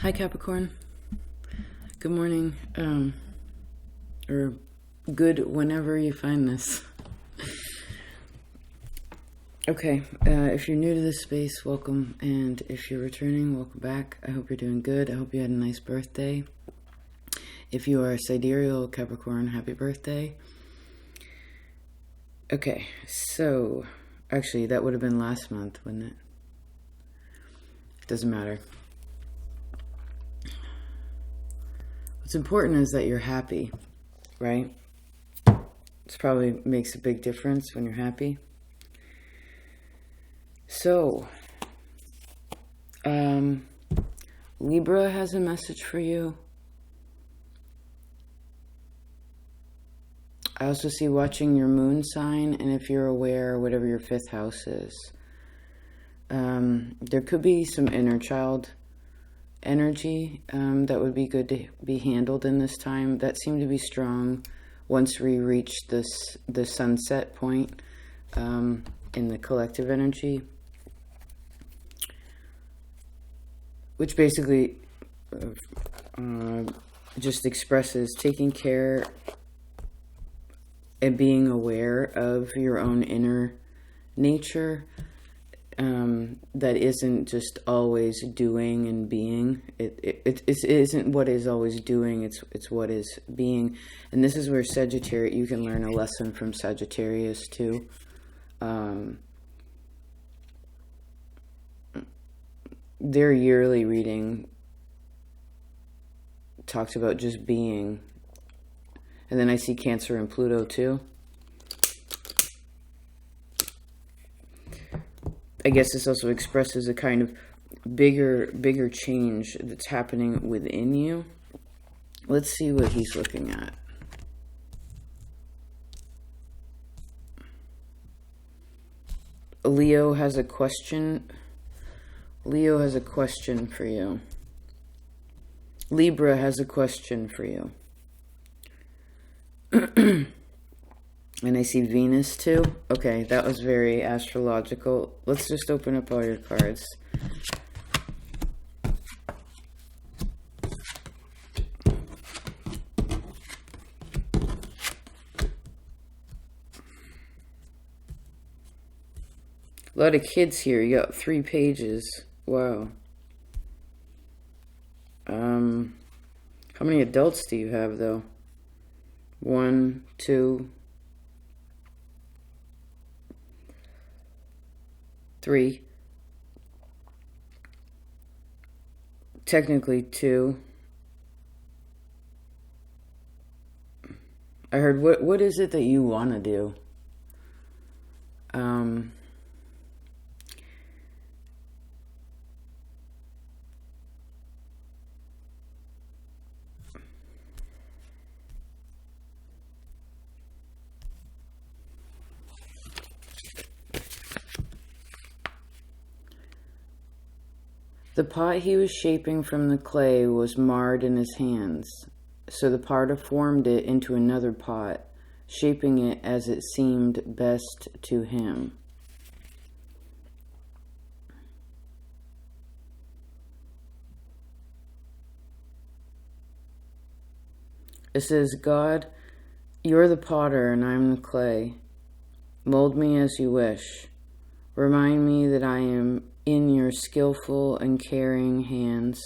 Hi, Capricorn. Good morning. Or good whenever you find this. Okay, if you're new to this space, welcome. And if you're returning, welcome back. I hope you're doing good. I hope you had a nice birthday. If you are sidereal Capricorn, happy birthday. Okay, so actually that would have been last month, wouldn't it? It doesn't matter. What's important is that you're happy, right? This probably makes a big difference when you're happy. So, Libra has a message for you. I also see watching your moon sign, and if you're aware, whatever your fifth house is. There could be some inner child energy that would be good to be handled in this time. That seemed to be strong once we reach the sunset point in the collective energy, which basically just expresses taking care and being aware of your own inner nature. That isn't just always doing and being. It isn't what is always doing. It's what is being. And this is where Sagittarius, you can learn a lesson from Sagittarius too. Their yearly reading talks about just being. And then I see Cancer and Pluto too. I guess this also expresses a kind of bigger change that's happening within you. Let's see what he's looking at. Leo has a question. Leo has a question for you. Libra has a question for you. And I see Venus too. Okay, that was very astrological. Let's just open up all your cards. A lot of kids here. You got 3 pages. Wow. How many adults do you have though? 1, 2, 3. Technically 2. I heard, what is it that you want to do? The pot he was shaping from the clay was marred in his hands, so the potter formed it into another pot, shaping it as it seemed best to him. It says, God, you're the potter and I'm the clay. Mold me as you wish. Remind me that I am in your skillful and caring hands.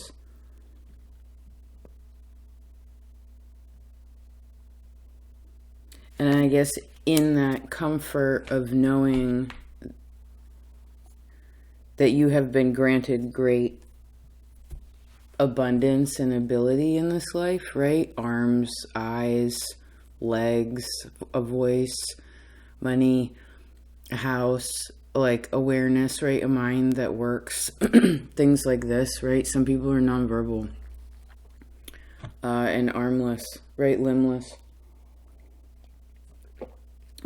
And I guess in that comfort of knowing that you have been granted great abundance and ability in this life, right? Arms, eyes, legs, a voice, money, a house, like awareness, right? A mind that works, things like this, right? Some people are nonverbal and armless, right? Limbless.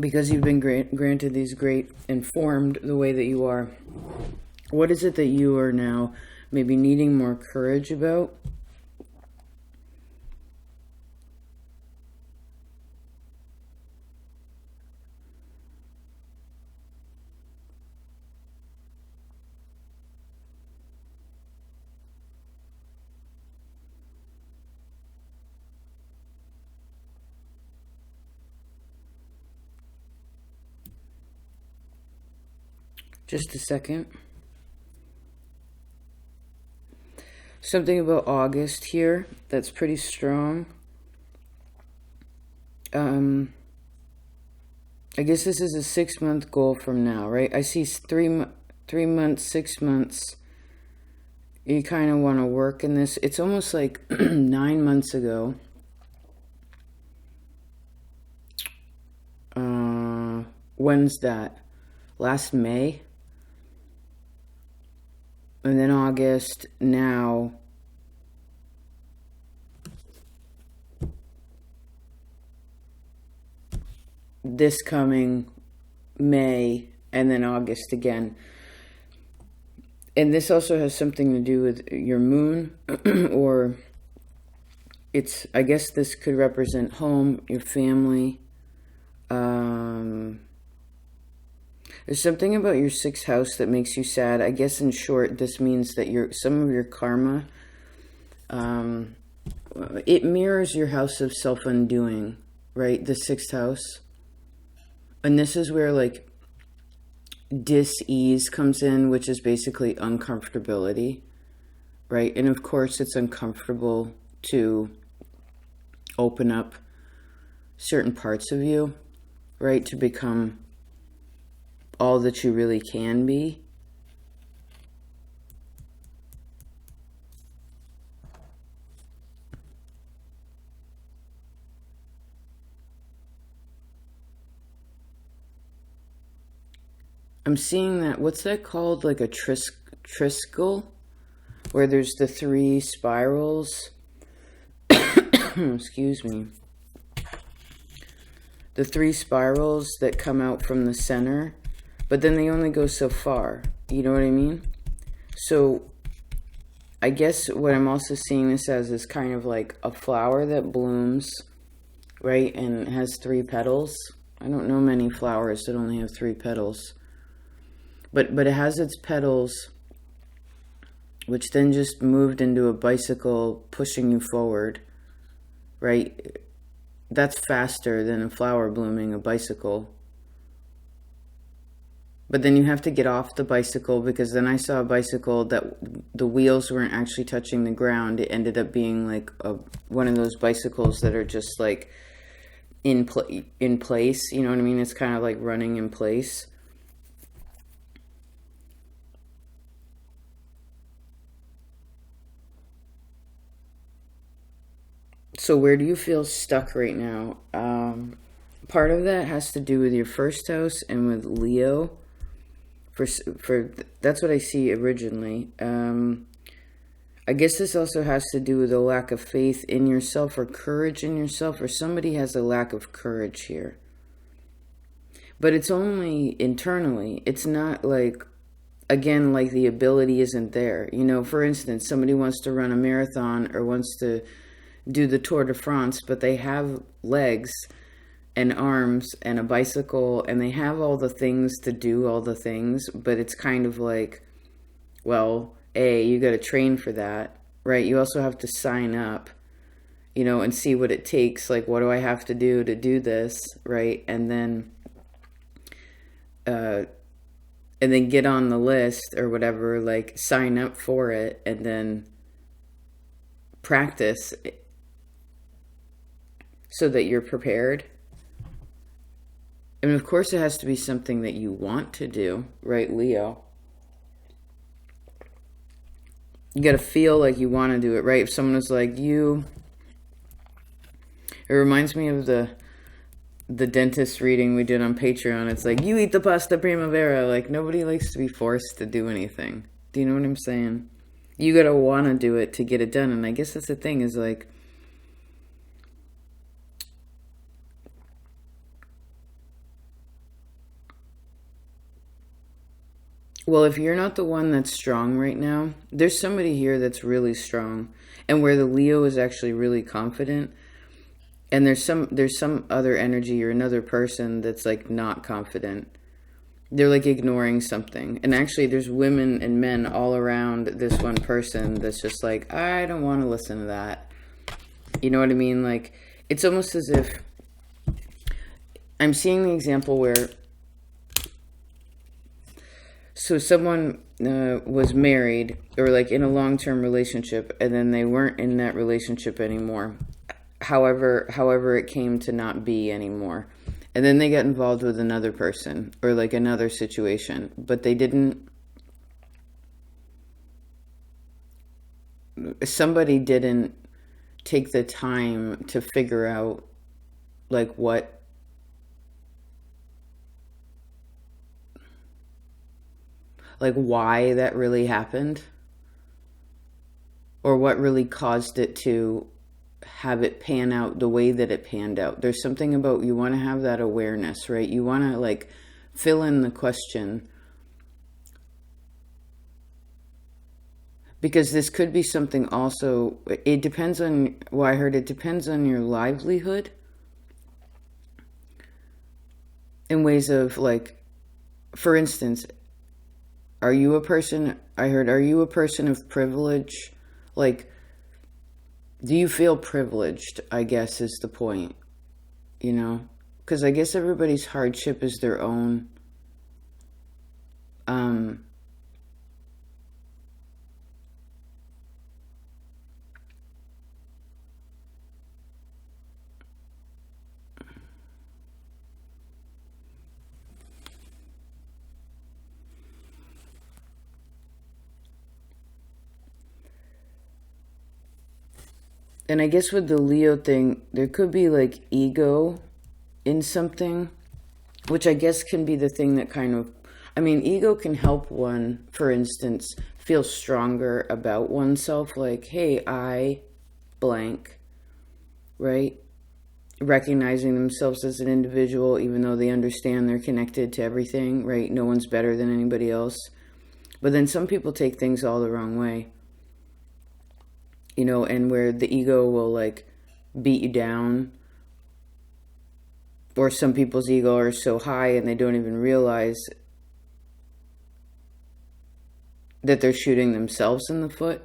Because you've been granted these great and formed the way that you are. What is it that you are now maybe needing more courage about? Just a second. Something about August here that's pretty strong. I guess this is a 6-month goal from now, right? I see 3 months, 6 months. You kind of want to work in this. It's almost like 9 months ago. When's that? Last May? And then August, now. This coming May, and then August again. And this also has something to do with your moon, or I guess this could represent home, your family. There's something about your 6th house that makes you sad. I guess in short, this means that some of your karma, it mirrors your house of self-undoing, right? The 6th house. And this is where like dis-ease comes in, which is basically uncomfortability, right? And of course it's uncomfortable to open up certain parts of you, right? To become all that you really can be. I'm seeing that, what's that called? Like a triskel? Where there's the 3 spirals. Excuse me. The 3 spirals that come out from the center. But then they only go so far. You know what I mean? So I guess what I'm also seeing this as is kind of like a flower that blooms, right? And has 3 petals. I don't know many flowers that only have 3 petals. But it has its petals, which then just moved into a bicycle pushing you forward, right? That's faster than a flower blooming a bicycle. But then you have to get off the bicycle, because then I saw a bicycle that the wheels weren't actually touching the ground. It ended up being like one of those bicycles that are just like in place. You know what I mean? It's kind of like running in place. So where do you feel stuck right now? Part of that has to do with your 1st house and with Leo. For that's what I see originally. I guess this also has to do with a lack of faith in yourself or courage in yourself, or somebody has a lack of courage here. But it's only internally. It's not like, again, like the ability isn't there. You know, for instance, somebody wants to run a marathon or wants to do the Tour de France, but they have legs and arms and a bicycle, and they have all the things to do all the things, but it's kind of like, well, you got to train for that, right? You also have to sign up, you know, and see what it takes. Like, what do I have to do this, right? And then get on the list or whatever, like sign up for it, and then practice so that you're prepared. And of course it has to be something that you want to do, right, Leo? You got to feel like you want to do it, right? If someone was like, it reminds me of the dentist reading we did on Patreon. It's like, you eat the pasta primavera. Like, nobody likes to be forced to do anything. Do you know what I'm saying? You got to want to do it to get it done. And I guess that's the thing, is like, well, if you're not the one that's strong right now, there's somebody here that's really strong, and where the Leo is actually really confident, and there's some other energy or another person that's like not confident. They're like ignoring something. And actually there's women and men all around this one person that's just like, I don't want to listen to that. You know what I mean? Like, it's almost as if I'm seeing the example where So someone was married or like in a long-term relationship, and then they weren't in that relationship anymore. However it came to not be anymore. And then they got involved with another person or like another situation, but they didn't, somebody didn't take the time to figure out like why that really happened, or what really caused it to have it pan out the way that it panned out. There's something about, you want to have that awareness, right? You want to like fill in the question, because this could be something also, it depends on, well, I heard it depends on your livelihood in ways of like, for instance, are you a person of privilege? Like, do you feel privileged, I guess is the point, you know? Because I guess everybody's hardship is their own. And I guess with the Leo thing, there could be like ego in something, which I guess can be the thing that kind of, I mean, ego can help one, for instance, feel stronger about oneself. Like, hey, I blank, right? Recognizing themselves as an individual, even though they understand they're connected to everything, right? No one's better than anybody else. But then some people take things all the wrong way, you know, and where the ego will like beat you down, or some people's ego are so high and they don't even realize that they're shooting themselves in the foot.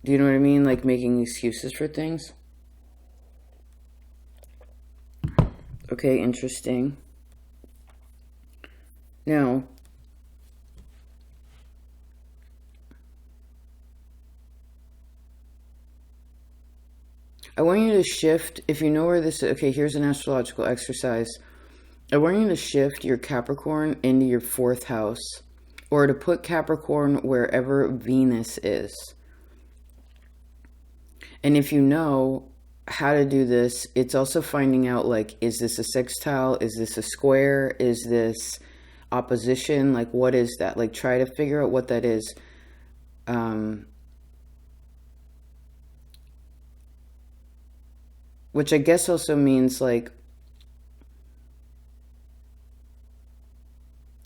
Do you know what I mean? Like making excuses for things. Okay, interesting. Now, I want you to shift, if you know where this is, okay, here's an astrological exercise. I want you to shift your Capricorn into your 4th house, or to put Capricorn wherever Venus is. And if you know how to do this, it's also finding out, like, is this a sextile? Is this a square? Is this opposition? Like, what is that? Like, try to figure out what that is. Which I guess also means like,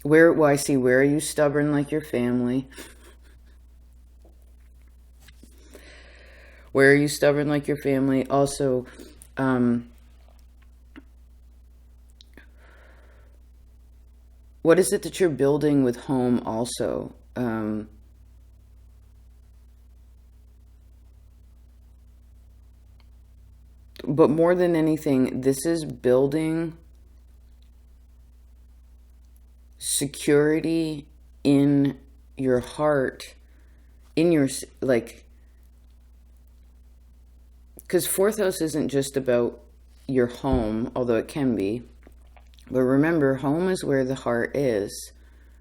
where are you stubborn like your family? Where are you stubborn like your family? Also, what is it that you're building with home also? But more than anything, this is building security in your heart, in your, like, because 4th house isn't just about your home, although it can be. But remember, home is where the heart is,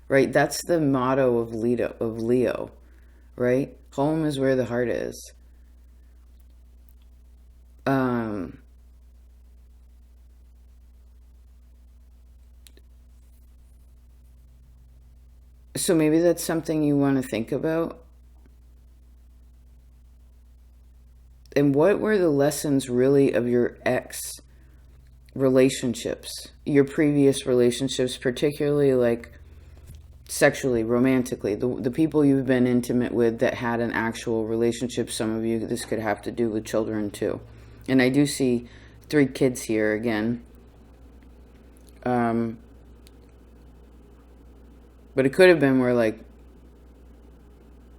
right? That's the motto of Leo, right? Home is where the heart is. So maybe that's something you want to think about. And what were the lessons really of your ex relationships, your previous relationships, particularly like sexually, romantically, the people you've been intimate with that had an actual relationship? Some of you, this could have to do with children too. And I do see 3 kids here again. But it could have been where like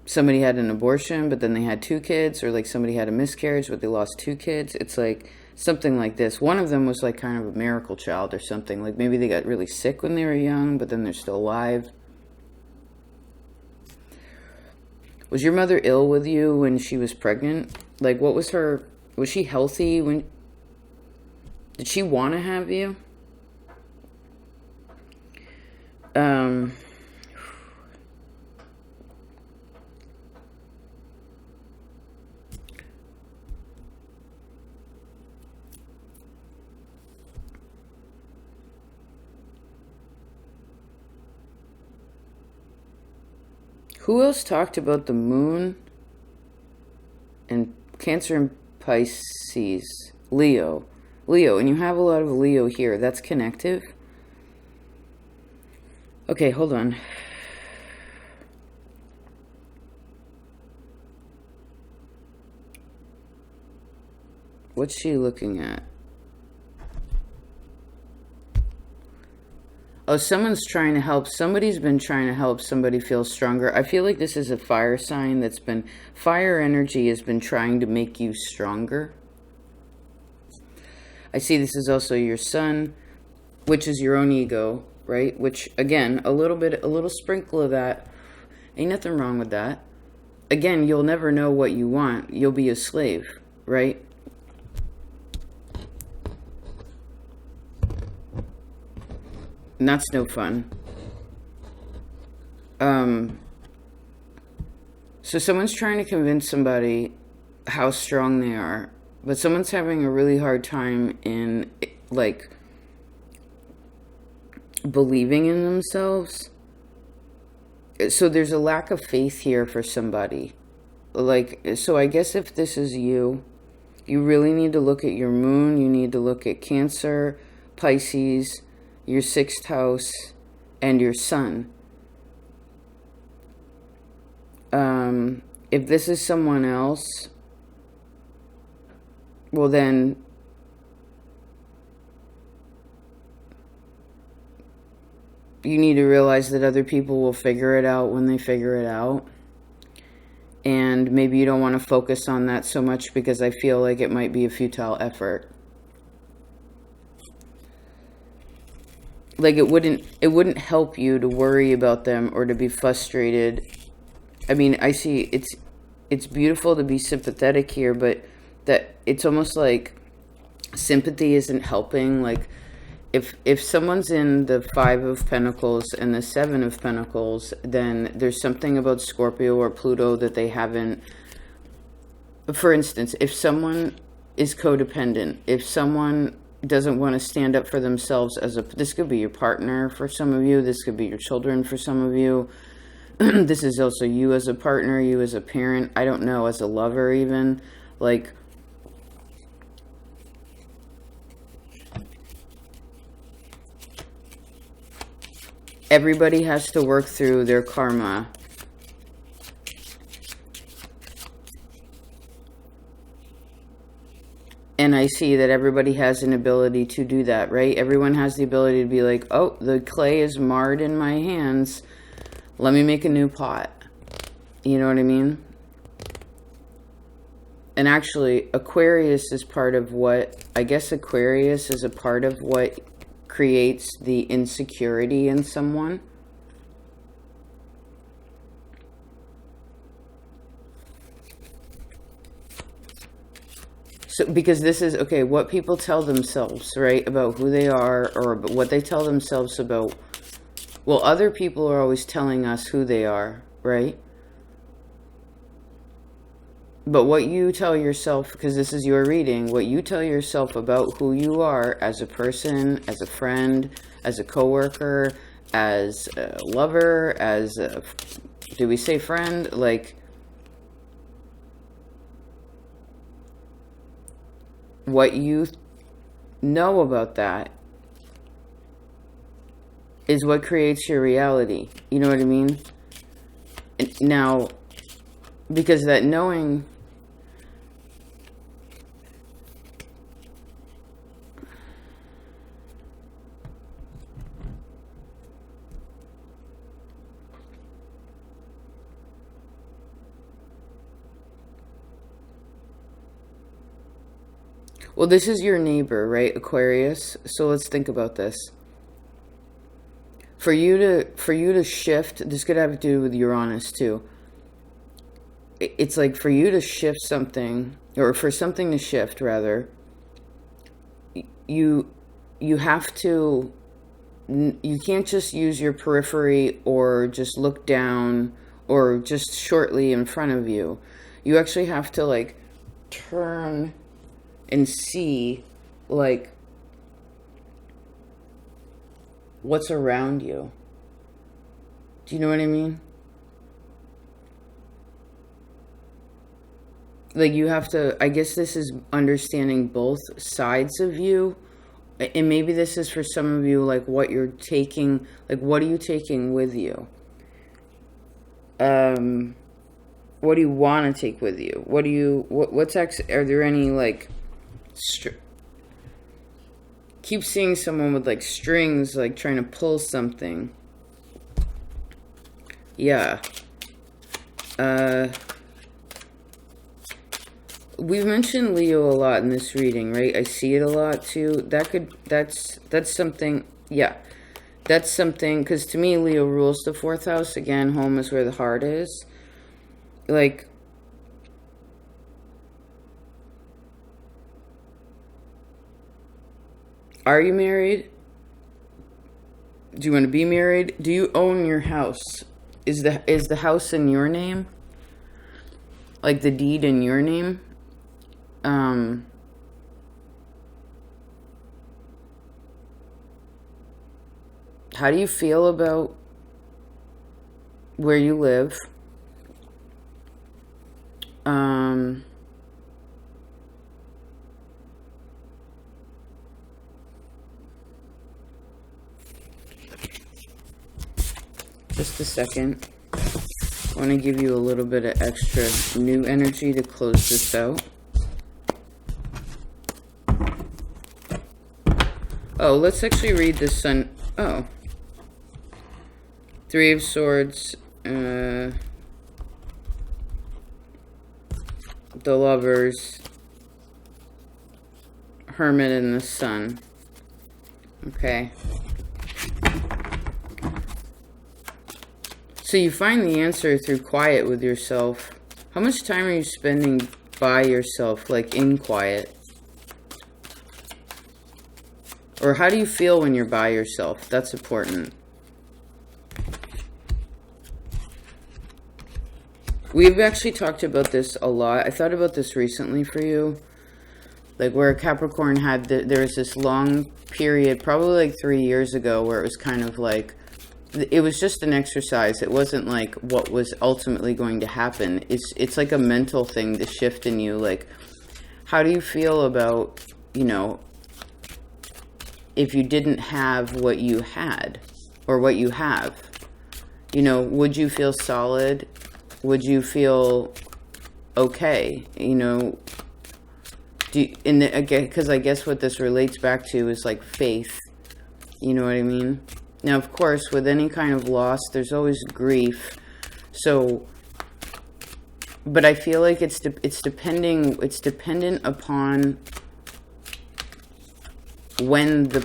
somebody had an abortion, but then they had 2 kids, or like somebody had a miscarriage, but they lost 2 kids. It's like something like this. One of them was like kind of a miracle child or something. Like maybe they got really sick when they were young, but then they're still alive. Was your mother ill with you when she was pregnant? Like, what was her... Was she healthy when... Did she want to have you? Who else talked about the moon and Cancer and Pisces? Leo. Leo, and you have a lot of Leo here. That's connective. Okay, hold on. What's she looking at? Oh, someone's trying to help. Somebody's been trying to help somebody feel stronger. I feel like this is a fire sign that's been... Fire energy has been trying to make you stronger. I see this is also your sun, which is your own ego, right? Which, again, a little sprinkle of that. Ain't nothing wrong with that. Again, you'll never know what you want. You'll be a slave, right? And that's no fun. So someone's trying to convince somebody how strong they are, but someone's having a really hard time in, like, believing in themselves. So there's a lack of faith here for somebody. Like, so I guess if this is you, you really need to look at your moon. You need to look at Cancer, Pisces, your 6th house, and your sun. If this is someone else, well then, you need to realize that other people will figure it out when they figure it out. And maybe you don't want to focus on that so much because I feel like it might be a futile effort. Like it wouldn't help you to worry about them or to be frustrated. I mean, I see it's beautiful to be sympathetic here, but that it's almost like sympathy isn't helping. Like if someone's in the 5 of Pentacles and the 7 of Pentacles, then there's something about Scorpio or Pluto that they haven't. For instance, if someone is codependent, if someone doesn't want to stand up for themselves this could be your partner for some of you, this could be your children for some of you, this is also you as a partner, you as a parent, I don't know, as a lover even, like, everybody has to work through their karma. And I see that everybody has an ability to do that, right? Everyone has the ability to be like, oh, the clay is marred in my hands. Let me make a new pot. You know what I mean? And actually, Aquarius is part of what... I guess Aquarius is a part of what creates the insecurity in someone. So, because this is, okay, what people tell themselves, right, about who they are, or what they tell themselves about, well, other people are always telling us who they are, right? But what you tell yourself, because this is your reading, what you tell yourself about who you are as a person, as a friend, as a coworker, as a lover, as a, do we say friend? Like, what you know about that is what creates your reality. You know what I mean? Now, because that knowing... Well, this is your neighbor, right, Aquarius? So let's think about this. For you to shift, this could have to do with Uranus too. it's like for you to shift something, or for something to shift rather, you have to, you can't just use your periphery or just look down or just shortly in front of you. You actually have to like turn and see like what's around you. Do you know what I mean? Like you have to, I guess this is understanding both sides of you. And maybe this is for some of you, like what you're taking, like what are you taking with you? What do you want to take with you? What's actually, are there any like, keep seeing someone with like strings, like trying to pull something. Yeah. We've mentioned Leo a lot in this reading, right? I see it a lot too. That's something, yeah. That's something, because to me, Leo rules the fourth house. Again, home is where the heart is. Like, are you married? Do you want to be married? Do you own your house? Is the house in your name? Like the deed in your name? How do you feel about where you live? Just a second. I want to give you a little bit of extra new energy to close this out. Oh, let's actually read the sun. Oh. Three of Swords. The Lovers. Hermit and the Sun. Okay. So you find the answer through quiet with yourself. How much time are you spending by yourself, like in quiet? Or how do you feel when you're by yourself? That's important. We've actually talked about this a lot. I thought about this recently for you. Like where Capricorn had, there was this long period, probably like 3 years ago, where it was kind of like, it was just an exercise. It wasn't like what was ultimately going to happen. It's like a mental thing, the shift in you. Like, how do you feel about, you know, if you didn't have what you had or what you have? You know, would you feel solid? Would you feel okay? You know, because I guess what this relates back to is like faith. You know what I mean? Now, of course, with any kind of loss, there's always grief. So, but I feel like it's dependent upon when the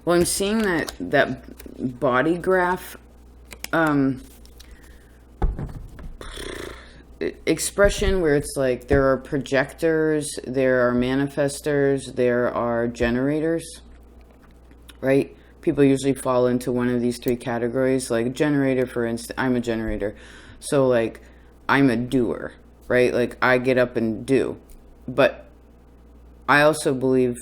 well, I'm seeing that body graph expression where it's like there are projectors, there are manifestors, there are generators, right? People usually fall into one of these three categories. Like generator, for instance, I'm a generator. So like I'm a doer, right? Like I get up and do. But I also believe,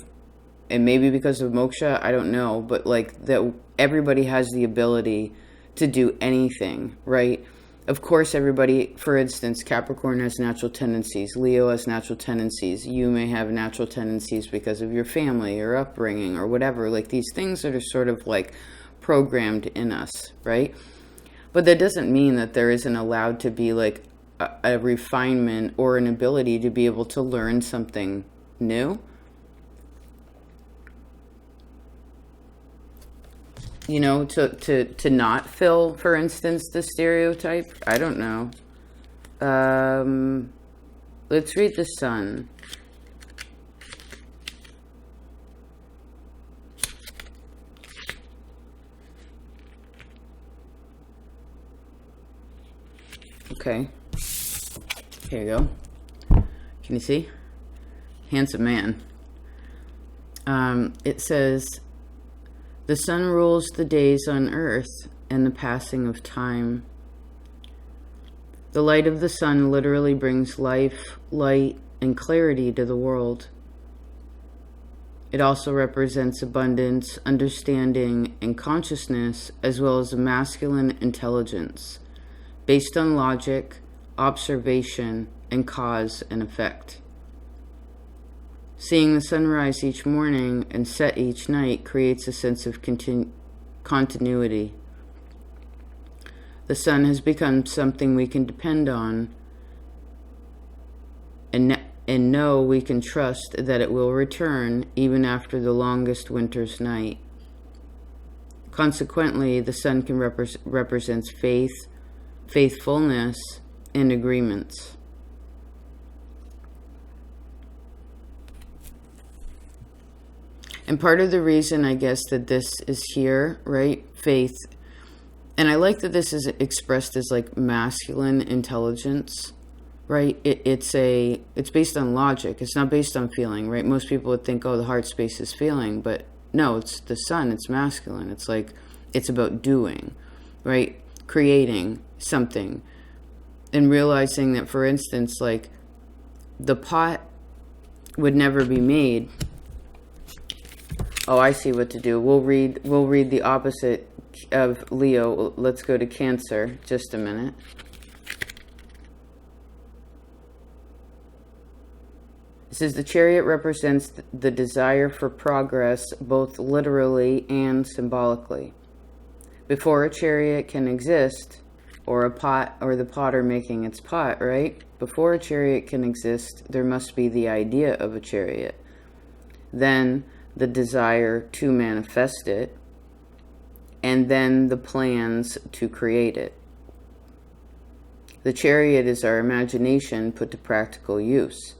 and maybe because of moksha, I don't know, but like that everybody has the ability to do anything, right? Of course, everybody, for instance, Capricorn has natural tendencies. Leo has natural tendencies. You may have natural tendencies because of your family or upbringing or whatever. Like these things that are sort of like programmed in us, right? But that doesn't mean that there isn't allowed to be like a refinement or an ability to be able to learn something new. You know, to not fill, for instance, the stereotype. I don't know. Let's read the sun. Okay. Here you go. Can you see? Handsome man. It says, the sun rules the days on earth and the passing of time. The light of the sun literally brings life, light, and clarity to the world. It also represents abundance, understanding, and consciousness, as well as a masculine intelligence, based on logic, observation, and cause and effect. Seeing the sunrise each morning and set each night creates a sense of continuity. The sun has become something we can depend on and know we can trust that it will return even after the longest winter's night. Consequently, the sun can represents faith, faithfulness, and agreements. And part of the reason, I guess, that this is here, right? Faith. And I like that this is expressed as like masculine intelligence, right? It's based on logic. It's not based on feeling, right? Most people would think, oh, the heart space is feeling, but no, it's the sun. It's masculine. It's like, it's about doing, right? Creating something and realizing that, for instance, like the pot would never be made. Oh, I see what to do. We'll read the opposite of Leo. Let's go to Cancer. Just a minute. It says the chariot represents the desire for progress, both literally and symbolically. Before a chariot can exist, or a pot, or the potter making its pot, right? Before a chariot can exist, there must be the idea of a chariot. Then the desire to manifest it, and then the plans to create it. The chariot is our imagination put to practical use.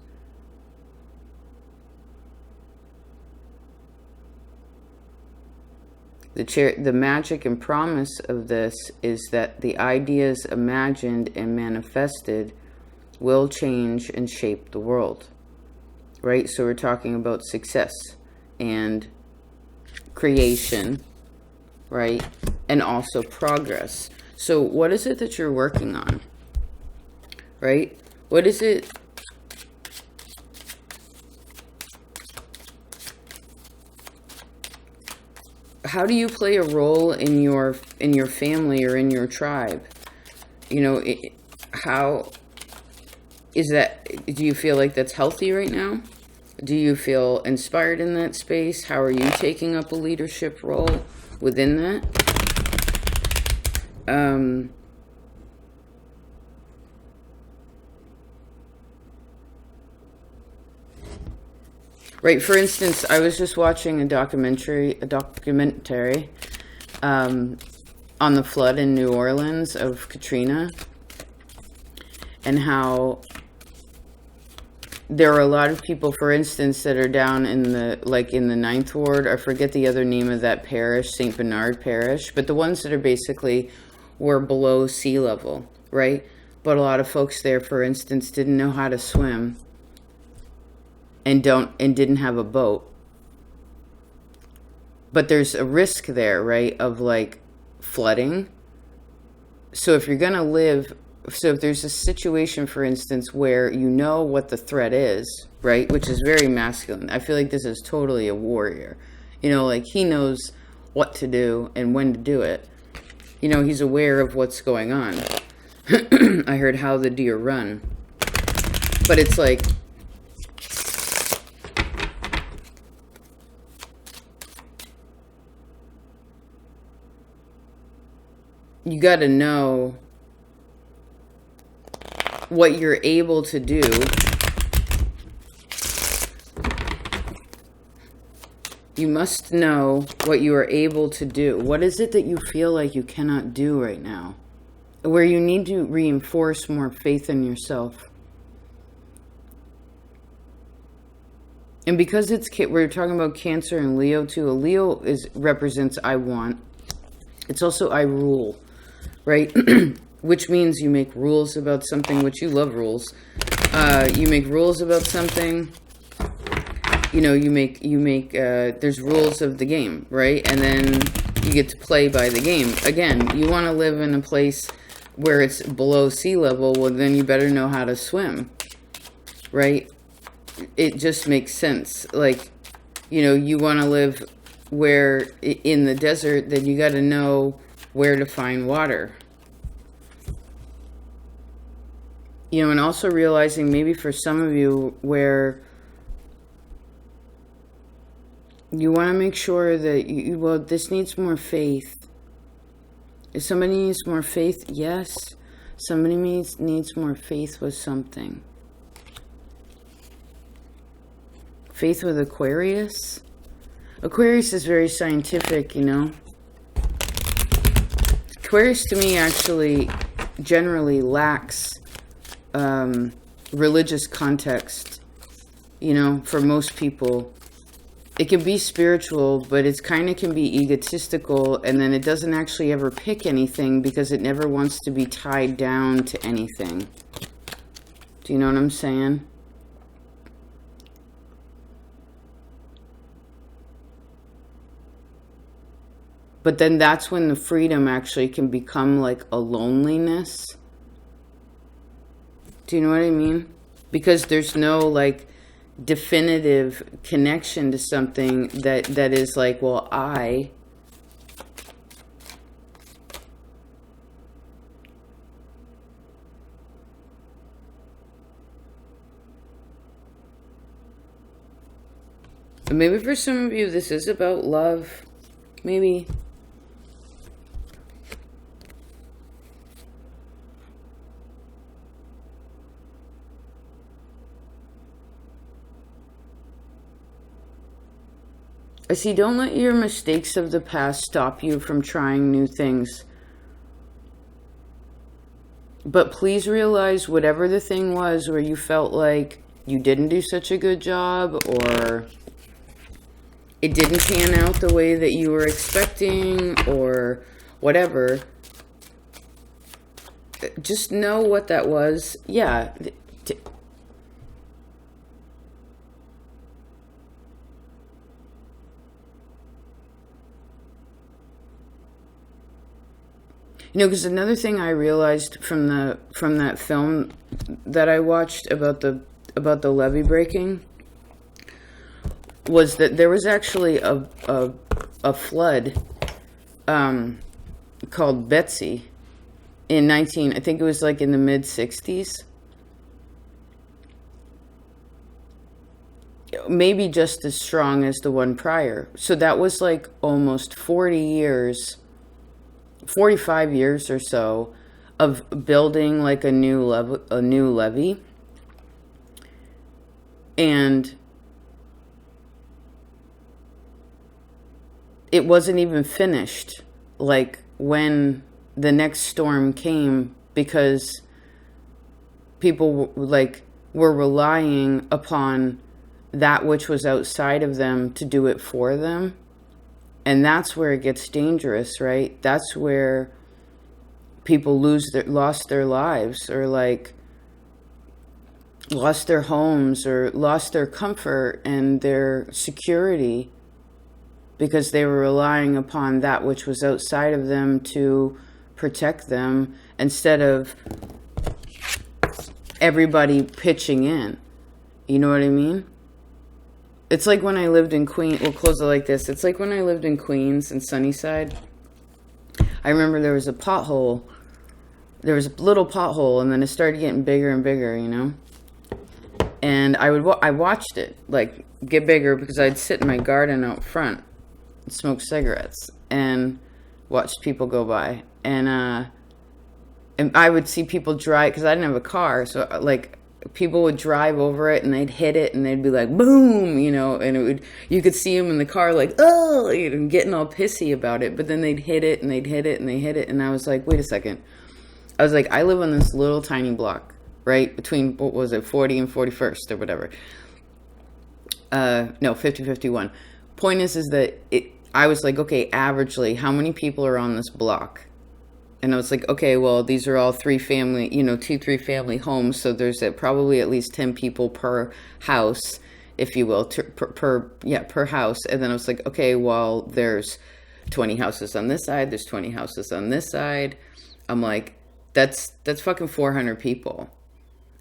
The magic and promise of this is that the ideas imagined and manifested will change and shape the world, right? So we're talking about success and creation, right? And also progress. So what is it that you're working on, right? What is it? How do you play a role in your family or in your tribe? You know, how is that? Do you feel like that's healthy right now? Do you feel inspired in that space? How are you taking up a leadership role within that? Right, for instance, I was just watching a documentary on the flood in New Orleans of Katrina, and how there are a lot of people, for instance, that are down in the Ninth Ward. I forget the other name of that parish, St. Bernard Parish, but the ones that are basically were below sea level, right? But a lot of folks there, for instance, didn't know how to swim and didn't have a boat. But there's a risk there, right, of like flooding. So if you're gonna live, so if there's a situation, for instance, where you know what the threat is, right, which is very masculine. I feel like this is totally a warrior. You know, like he knows what to do and when to do it. You know, he's aware of what's going on. I heard how the deer run. But it's like, you got to know what you're able to do You must know what you are able to do. What is it that you feel like you cannot do right now? Where you need to reinforce more faith in yourself. And because we're talking about Cancer and Leo too. A Leo represents I want. It's also I rule, right? Which means you make rules about something, which you love rules. You make rules about something. There's rules of the game, right? And then you get to play by the game. Again, you want to live in a place where it's below sea level, well, then you better know how to swim, right? It just makes sense. Like, you want to live where in the desert, then you got to know where to find water. And also realizing maybe for some of you where you want to make sure that this needs more faith. If somebody needs more faith, yes. Somebody needs more faith with something. Faith with Aquarius. Aquarius is very scientific, Aquarius to me actually generally lacks religious context, for most people. It can be spiritual, but it kind of can be egotistical, and then it doesn't actually ever pick anything because it never wants to be tied down to anything. Do you know what I'm saying? But then that's when the freedom actually can become like a loneliness. Do you know what I mean? Because there's no like definitive connection to something that is like, well, maybe for some of you this is about love. Maybe. I see, don't let your mistakes of the past stop you from trying new things. But please realize whatever the thing was where you felt like you didn't do such a good job or it didn't pan out the way that you were expecting or whatever, just know what that was. Yeah. Because another thing I realized from that film that I watched about the levee breaking was that there was actually a flood called Betsy in I think it was like in the mid-60s. Maybe just as strong as the one prior. So that was like almost 45 years or so of building like a new levee. And it wasn't even finished like when the next storm came, because people were relying upon that which was outside of them to do it for them. And that's where it gets dangerous, right? That's where people lost their lives, or like lost their homes, or lost their comfort and their security because they were relying upon that which was outside of them to protect them, instead of everybody pitching in. You know what I mean? It's like when I lived in Queens. We'll close it like this. It's like when I lived in Queens and Sunnyside. I remember there was a pothole. There was a little pothole, and then it started getting bigger and bigger, And I watched it like get bigger because I'd sit in my garden out front and smoke cigarettes and watch people go by. And I would see people drive, because I didn't have a car, so like people would drive over it and they'd hit it and they'd be like, boom, you know, and you could see them in the car like, oh, you know, getting all pissy about it. But then they'd hit it and they'd hit it and they hit it. And I was like, wait a second. I was like, I live on this little tiny block, right? Between, what was it, 40 and 41st or whatever. No, 50-51. Point is that I was like, okay, averagely, how many people are on this block? And I was like, okay, well, these are all 2, 3 family homes. So there's probably at least 10 people per house, if you will, per house. And then I was like, okay, well, there's 20 houses on this side. There's 20 houses on this side. I'm like, that's fucking 400 people.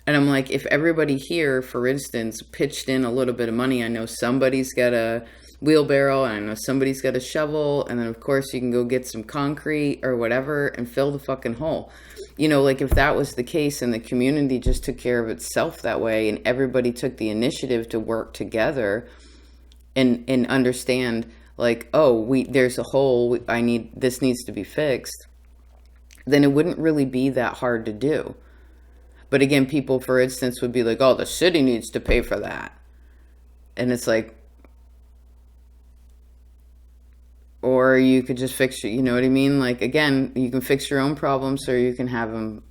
And I'm like, if everybody here, for instance, pitched in a little bit of money, I know somebody's got a wheelbarrow and I know somebody's got a shovel, and then of course you can go get some concrete or whatever and fill the fucking hole. You know, like if that was the case and the community just took care of itself that way and everybody took the initiative to work together and understand like, oh, there's a hole, this needs to be fixed, then it wouldn't really be that hard to do. But again, people, for instance, would be like, oh, the city needs to pay for that. And it's like, or you could just fix it, you know what I mean? Like, again, you can fix your own problems or you can have them,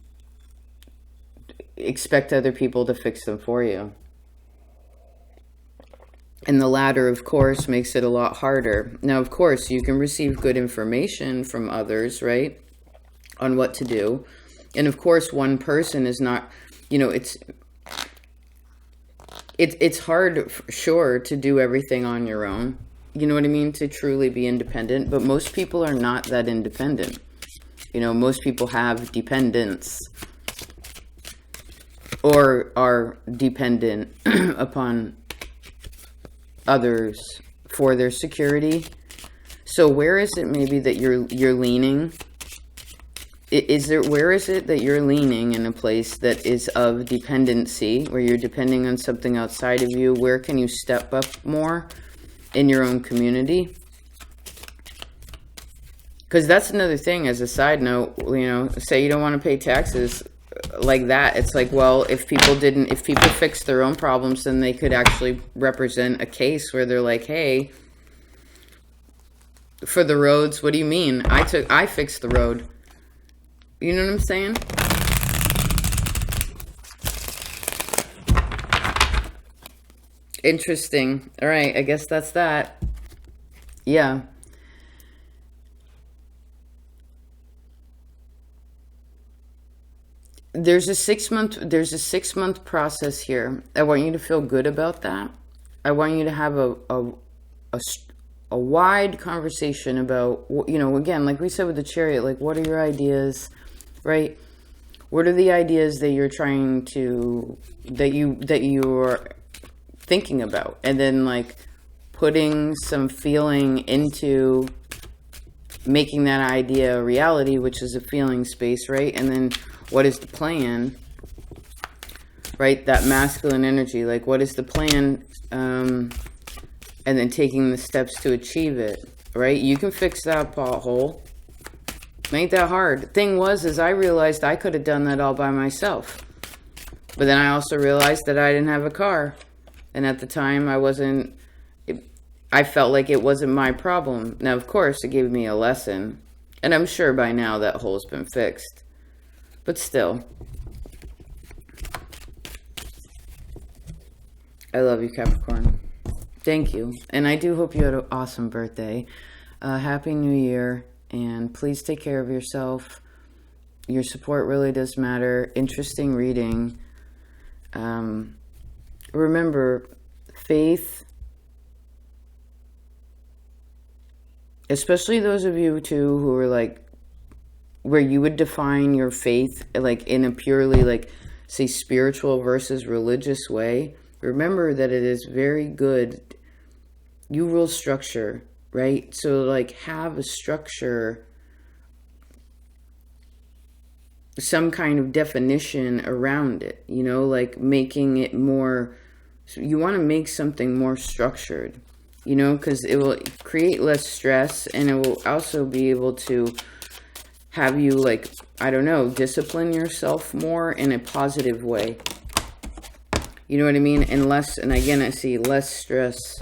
expect other people to fix them for you. And the latter, of course, makes it a lot harder. Now, of course, you can receive good information from others, right, on what to do. And of course, one person is not, you know, it's hard, sure, to do everything on your own. You know what I mean? To truly be independent. But most people are not that independent. You know, most people have dependents or are dependent upon others for their security. So where is it maybe that you're leaning? Where is it that you're leaning in a place that is of dependency, where you're depending on something outside of you? Where can you step up more in your own community? Because that's another thing, as a side note, you know, say you don't want to pay taxes like that. It's like, well, if people fixed their own problems, then they could actually represent a case where they're like, hey, for the roads, what do you mean? I fixed the road. You know what I'm saying? Interesting. All right, I guess that's that. Yeah. There's a 6-month process here. I want you to feel good about that. I want you to have a wide conversation about, you know, again, like we said with the chariot, like, what are your ideas, right? What are the ideas that you're trying to, that you're thinking about? And then, like, putting some feeling into making that idea a reality, which is a feeling space, right? And then what is the plan, right? That masculine energy, like, what is the plan? And then taking the steps to achieve it, right? You can fix that pothole. Ain't that hard. Thing was, I realized I could have done that all by myself. But then I also realized that I didn't have a car. And at the time, I felt like it wasn't my problem. Now, of course, it gave me a lesson. And I'm sure by now that hole's been fixed. But still. I love you, Capricorn. Thank you. And I do hope you had an awesome birthday. Happy New Year. And please take care of yourself. Your support really does matter. Interesting reading. Remember, faith, especially those of you too who are like, where you would define your faith like in a purely like, say, spiritual versus religious way. Remember that it is very good. You rule structure, right? So like have a structure, some kind of definition around it, you know, like making it more, you want to make something more structured, you know, because it will create less stress and it will also be able to have you like, I don't know, discipline yourself more in a positive way. You know what I mean? And less, and again, I see less stress,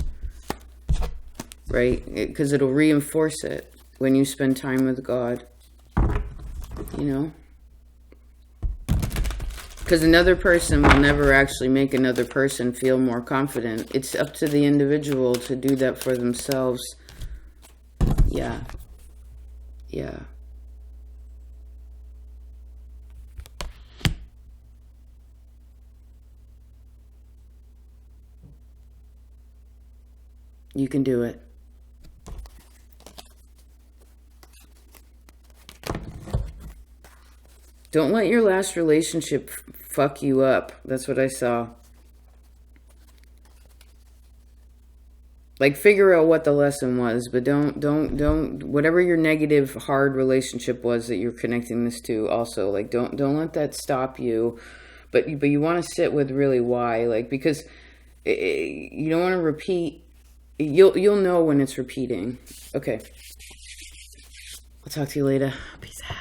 right? Because it'll reinforce it when you spend time with God, you know? Because another person will never actually make another person feel more confident. It's up to the individual to do that for themselves. Yeah. Yeah. You can do it. Don't let your last relationship fuck you up. That's what I saw. Like, figure out what the lesson was, but don't, whatever your negative, hard relationship was that you're connecting this to also, like, don't let that stop you. But you want to sit with really why, like, because you don't want to repeat. You'll know when it's repeating. Okay. I'll talk to you later. Peace out.